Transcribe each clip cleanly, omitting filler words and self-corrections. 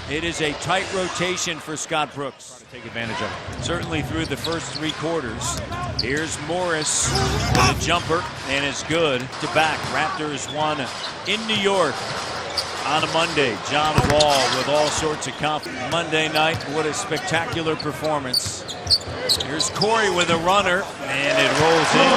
It is a tight rotation for Scott Brooks. Try to take advantage of it. Certainly through the first 3 quarters. Here's Morris with a jumper, and it's good to back. Raptors won in New York on a Monday. John Wall with all sorts of confidence. Monday night, what a spectacular performance. Here's Corey with a runner, and it rolls in.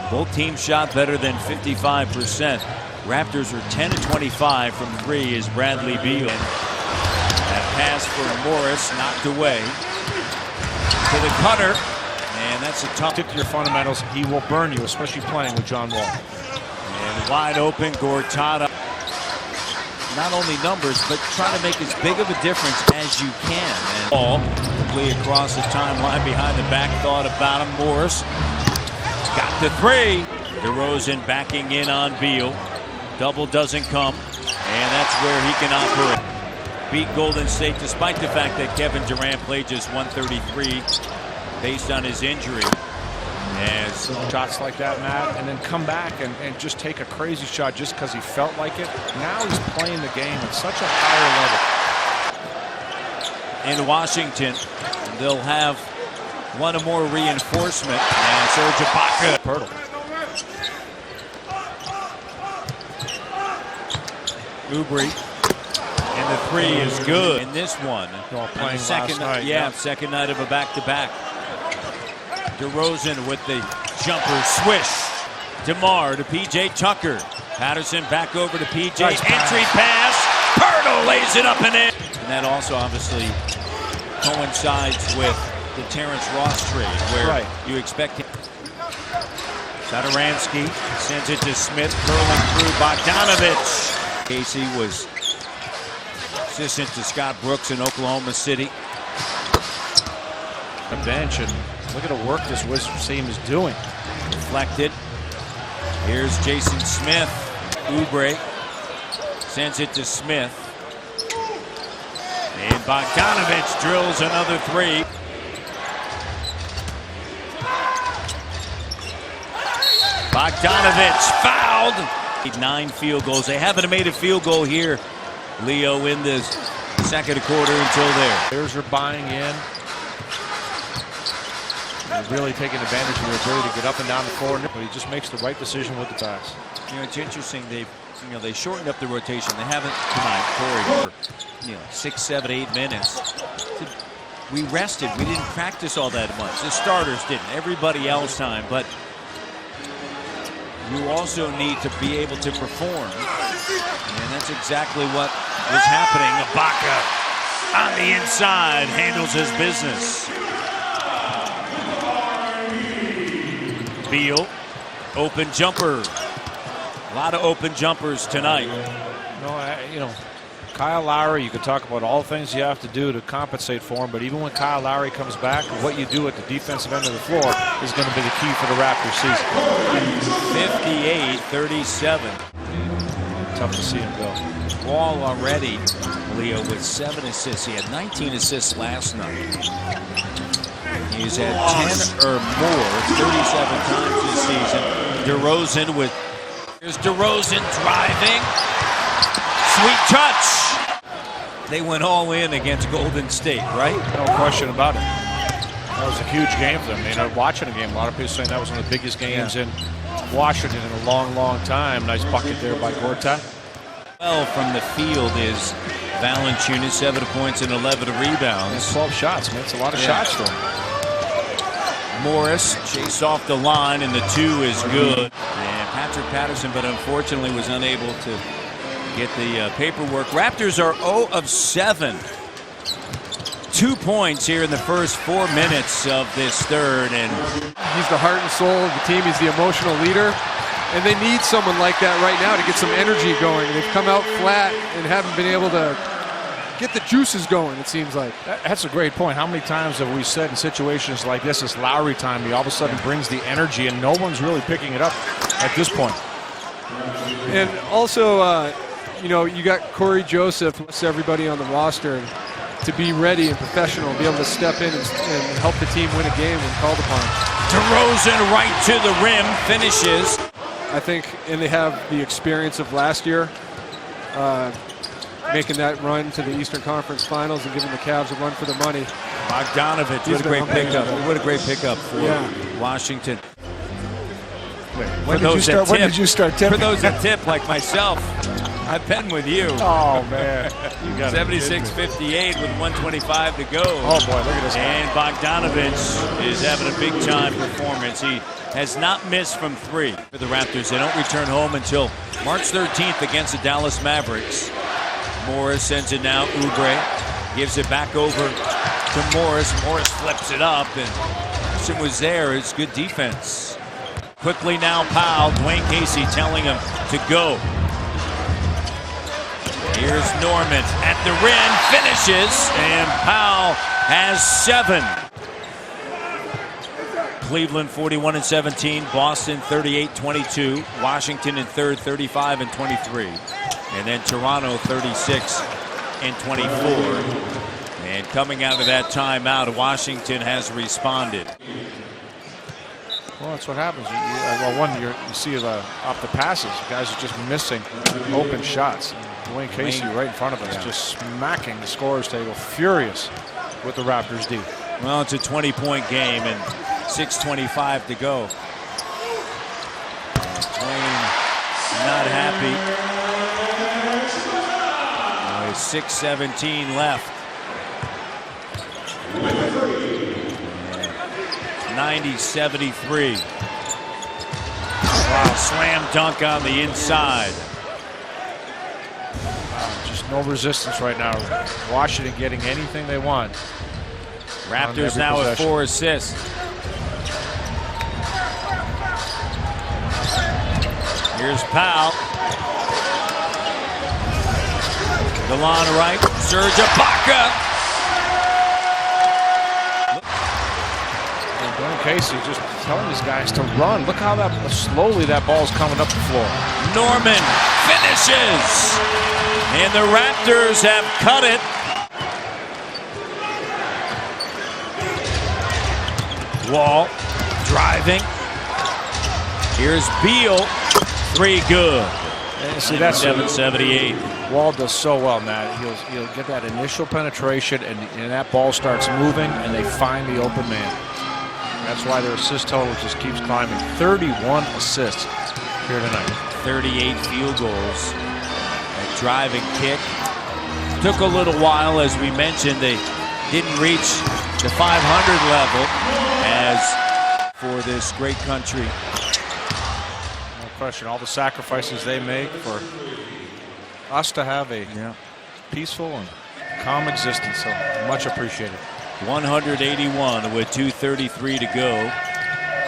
Both teams shot better than 55%. Raptors are 10 of 25 from 3 as Bradley Beal. That pass for Morris knocked away to the cutter, and that's a tough. Stick to your fundamentals. He will burn you, especially playing with John Wall. And wide open, Gortada. Not only numbers, but try to make as big of a difference as you can. And ball quickly across the timeline behind the back. Thought about him. Morris got the 3. DeRozan backing in on Beal. Double doesn't come, and that's where he can operate. Beat Golden State despite the fact that Kevin Durant played just 133 based on his injury. As shots like that, Matt, and then come back and just take a crazy shot just because he felt like it. Now he's playing the game at such a higher level. In Washington, they'll have one or more reinforcement. And Serge Ibaka. Pierto. Oubre. And the 3 is good in this one. Playing second last night, second night of a back-to-back. DeRozan with the jumper swish. DeMar to P.J. Tucker. Patterson back over to P.J. Nice Entry pass. Pierto lays it up and in. And that also obviously coincides with the Terrence Ross trade, where you expect him. Satoransky sends it to Smith, curling through Bogdanovich. Casey was assistant to Scott Brooks in Oklahoma City. The bench, and look at the work this Wizards team is doing. Deflected. Here's Jason Smith. Oubre sends it to Smith. And Bogdanovich drills another 3. Bogdanovich fouled. 9 field goals. They haven't made a field goal here, Leo, in this second quarter until there. Bears are buying in. They're really taking advantage of their ability to get up and down the floor, but he just makes the right decision with the pass. You know, it's interesting. They shortened up the rotation. They haven't tonight, Corey, for 6, 7, 8 minutes. We rested. We didn't practice all that much. The starters didn't. Everybody else time, but you also need to be able to perform, and that's exactly what was happening. Ibaka on the inside handles his business. Beal, open jumper. A lot of open jumpers tonight. No, Kyle Lowry, you could talk about all the things you have to do to compensate for him, but even when Kyle Lowry comes back, what you do at the defensive end of the floor is going to be the key for the Raptors season. 58-37. Tough to see him go. Wall already, Leo, with 7 assists. He had 19 assists last night. He's had 10 or more 37 times this season. DeRozan with... Here's DeRozan driving. Sweet touch. They went all in against Golden State, right? No question about it. That was a huge game for them. Watching a game, a lot of people saying that was one of the biggest games in Washington in a long, long time. Nice bucket there by Gortat. Well, from the field is Valanciunas, 7 points and 11 rebounds. That's 12 shots, man. It's a lot of shots for him. Morris chased off the line, and the 2 is good. And Patrick Patterson, but unfortunately was unable to get the paperwork. Raptors are 0 of 7. 2 points here in the first 4 minutes of this third. And he's the heart and soul of the team. He's the emotional leader. And they need someone like that right now to get some energy going. They've come out flat and haven't been able to get the juices going, it seems like. That's a great point. How many times have we said in situations like this, it's Lowry time, he all of a sudden brings the energy, and no one's really picking it up at this point. And also, you got Corey Joseph, everybody on the roster, to be ready and professional, and be able to step in and help the team win a game when called upon. DeRozan right to the rim, finishes. I think, and they have the experience of last year. making that run to the Eastern Conference Finals and giving the Cavs a run for the money. Bogdanovich, what a great pickup. What a great pickup for Washington. When did you start tipping? For those that tip like myself, I've been with you. Oh, man. 76-58 with 125 to go. Oh, boy, look at this. And Bogdanovich is having a big-time performance. He has not missed from 3 for the Raptors. They don't return home until March 13th against the Dallas Mavericks. Morris sends it now. Oubre gives it back over to Morris. Morris flips it up, and Wilson was there. It's good defense. Quickly now, Powell. Dwayne Casey telling him to go. Here's Norman at the rim, finishes, and Powell has 7. Cleveland 41-17, Boston 38-22, Washington in third 35-23, and then Toronto 36-24. And coming out of that timeout, Washington has responded. Well, that's what happens. You see off the passes, guys are just missing open shots. Dwayne Casey right in front of us, just smacking the scorer's table, furious with the Raptors D. Well, it's a 20-point game and 6:25 to go. Dwayne not happy. There's 6:17 left. 90-73. Wow, slam dunk on the inside. Just no resistance right now. Washington getting anything they want. Raptors now with 4 assists. Here's Powell. DeLon right. Serge Ibaka. Dwayne Casey just telling these guys to run. Look how slowly that ball's coming up the floor. Norman finishes. And the Raptors have cut it. Wall driving. Here's Beal. 3 good. And see, that's 7-78. Wall does so well, Matt. He'll get that initial penetration, and that ball starts moving, and they find the open man. That's why their assist total just keeps climbing. 31 assists here tonight. 38 field goals. A driving kick. Took a little while, as we mentioned. They didn't reach the 500 level as for this great country. No question. All the sacrifices they make for us to have a peaceful and calm existence. So much appreciated. 181 with 2:33 to go.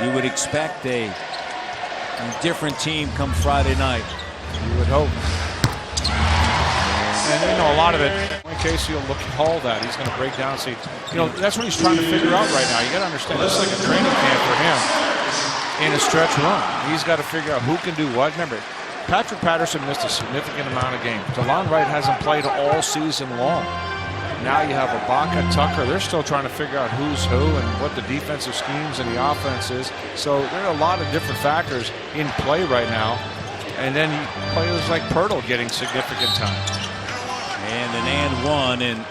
You would expect a different team come Friday night. You would hope. And a lot of it, Dwayne Casey will call that. He's going to break down and see. That's what he's trying to figure out right now. You got to understand, this is like a training camp for him in a stretch run. He's got to figure out who can do what. Remember, Patrick Patterson missed a significant amount of games. DeLon Wright hasn't played all season long. Now you have Ibaka, Tucker. They're still trying to figure out who's who and what the defensive schemes and the offense is. So there are a lot of different factors in play right now. And then players like Pierto getting significant time. And an and one. And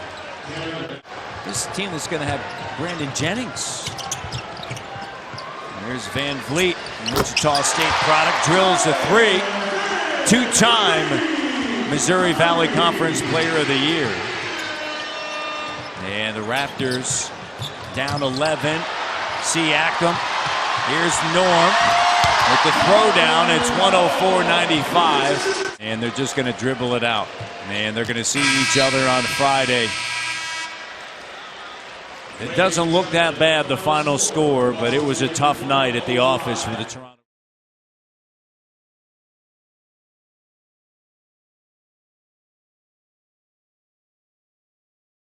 this team is going to have Brandon Jennings. And there's Van Vliet, Wichita State product, drills a 3. 2-time Missouri Valley Conference Player of the Year. And the Raptors down 11. Siakam. Here's Norm with the throwdown. It's 104-95. And they're just going to dribble it out. And they're going to see each other on Friday. It doesn't look that bad, the final score, but it was a tough night at the office for the Toronto.